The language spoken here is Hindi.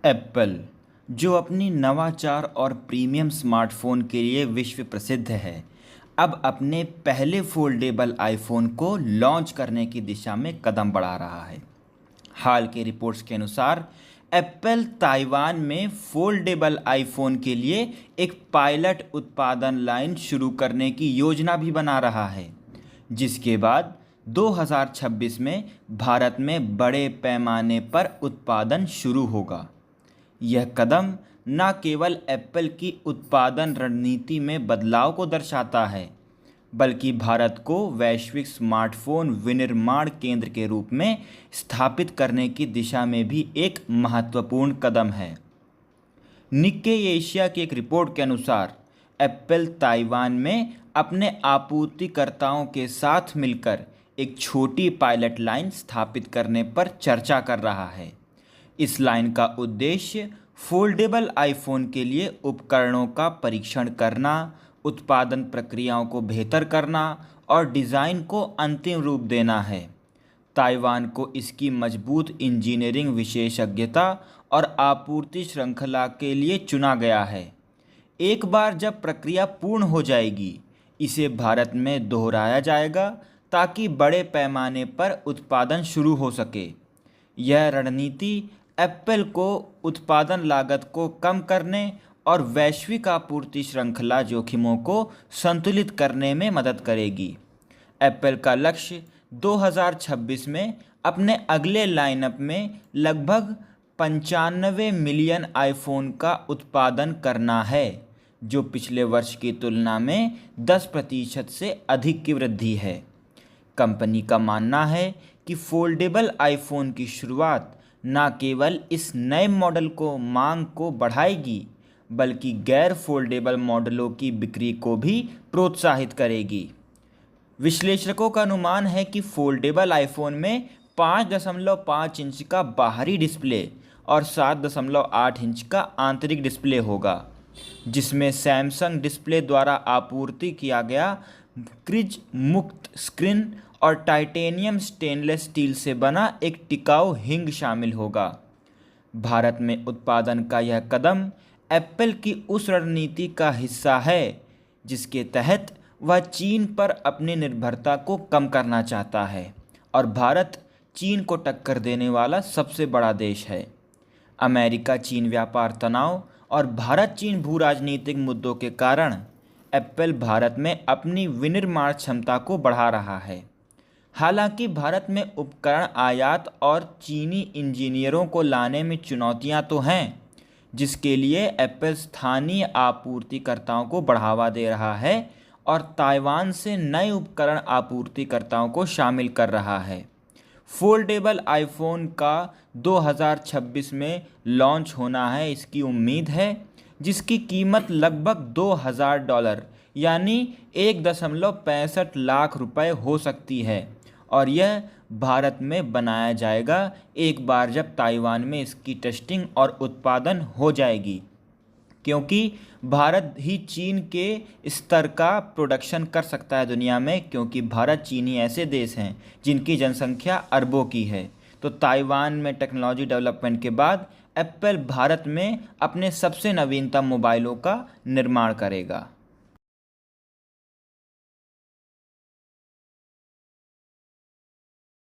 एप्पल, जो अपनी नवाचार और प्रीमियम स्मार्टफोन के लिए विश्व प्रसिद्ध है, अब अपने पहले फोल्डेबल आईफोन को लॉन्च करने की दिशा में कदम बढ़ा रहा है। हाल के रिपोर्ट्स के अनुसार एप्पल ताइवान में फोल्डेबल आईफोन के लिए एक पायलट उत्पादन लाइन शुरू करने की योजना भी बना रहा है, जिसके बाद 2026 में भारत में बड़े पैमाने पर उत्पादन शुरू होगा। यह कदम न केवल एप्पल की उत्पादन रणनीति में बदलाव को दर्शाता है, बल्कि भारत को वैश्विक स्मार्टफोन विनिर्माण केंद्र के रूप में स्थापित करने की दिशा में भी एक महत्वपूर्ण कदम है। निक्केई एशिया की एक रिपोर्ट के अनुसार एप्पल ताइवान में अपने आपूर्तिकर्ताओं के साथ मिलकर एक छोटी पायलट लाइन स्थापित करने पर चर्चा कर रहा है। इस लाइन का उद्देश्य फोल्डेबल आईफोन के लिए उपकरणों का परीक्षण करना, उत्पादन प्रक्रियाओं को बेहतर करना और डिज़ाइन को अंतिम रूप देना है। ताइवान को इसकी मजबूत इंजीनियरिंग विशेषज्ञता और आपूर्ति श्रृंखला के लिए चुना गया है। एक बार जब प्रक्रिया पूर्ण हो जाएगी, इसे भारत में दोहराया जाएगा ताकि बड़े पैमाने पर उत्पादन शुरू हो सके। यह रणनीति एप्पल को उत्पादन लागत को कम करने और वैश्विक आपूर्ति श्रृंखला जोखिमों को संतुलित करने में मदद करेगी। एप्पल का लक्ष्य 2026 में अपने अगले लाइनअप में लगभग 95 मिलियन आईफोन का उत्पादन करना है, जो पिछले वर्ष की तुलना में 10% से अधिक की वृद्धि है। कंपनी का मानना है कि फोल्डेबल आईफोन की शुरुआत न केवल इस नए मॉडल को मांग को बढ़ाएगी, बल्कि गैर फोल्डेबल मॉडलों की बिक्री को भी प्रोत्साहित करेगी। विश्लेषकों का अनुमान है कि फोल्डेबल आईफोन में 5.5 इंच का बाहरी डिस्प्ले और 7.8 इंच का आंतरिक डिस्प्ले होगा, जिसमें सैमसंग डिस्प्ले द्वारा आपूर्ति किया गया क्रिज मुक्त स्क्रीन और टाइटेनियम स्टेनलेस स्टील से बना एक टिकाऊ हिंग शामिल होगा। भारत में उत्पादन का यह कदम एप्पल की उस रणनीति का हिस्सा है जिसके तहत वह चीन पर अपनी निर्भरता को कम करना चाहता है, और भारत चीन को टक्कर देने वाला सबसे बड़ा देश है। अमेरिका चीन व्यापार तनाव और भारत चीन भू राजनीतिक मुद्दों के कारण एप्पल भारत में अपनी विनिर्माण क्षमता को बढ़ा रहा है। हालांकि भारत में उपकरण आयात और चीनी इंजीनियरों को लाने में चुनौतियां तो हैं, जिसके लिए एप्पल स्थानीय आपूर्तिकर्ताओं को बढ़ावा दे रहा है और ताइवान से नए उपकरण आपूर्तिकर्ताओं को शामिल कर रहा है। फोल्डेबल आईफोन का 2026 में लॉन्च होना है, इसकी उम्मीद है, जिसकी कीमत लगभग $2000 यानी 1.65 लाख रुपए हो सकती है, और यह भारत में बनाया जाएगा एक बार जब ताइवान में इसकी टेस्टिंग और उत्पादन हो जाएगी, क्योंकि भारत ही चीन के स्तर का प्रोडक्शन कर सकता है दुनिया में, क्योंकि भारत चीनी ऐसे देश हैं जिनकी जनसंख्या अरबों की है। तो ताइवान में टेक्नोलॉजी डेवलपमेंट के बाद एप्पल भारत में अपने सबसे नवीनतम मोबाइलों का निर्माण करेगा।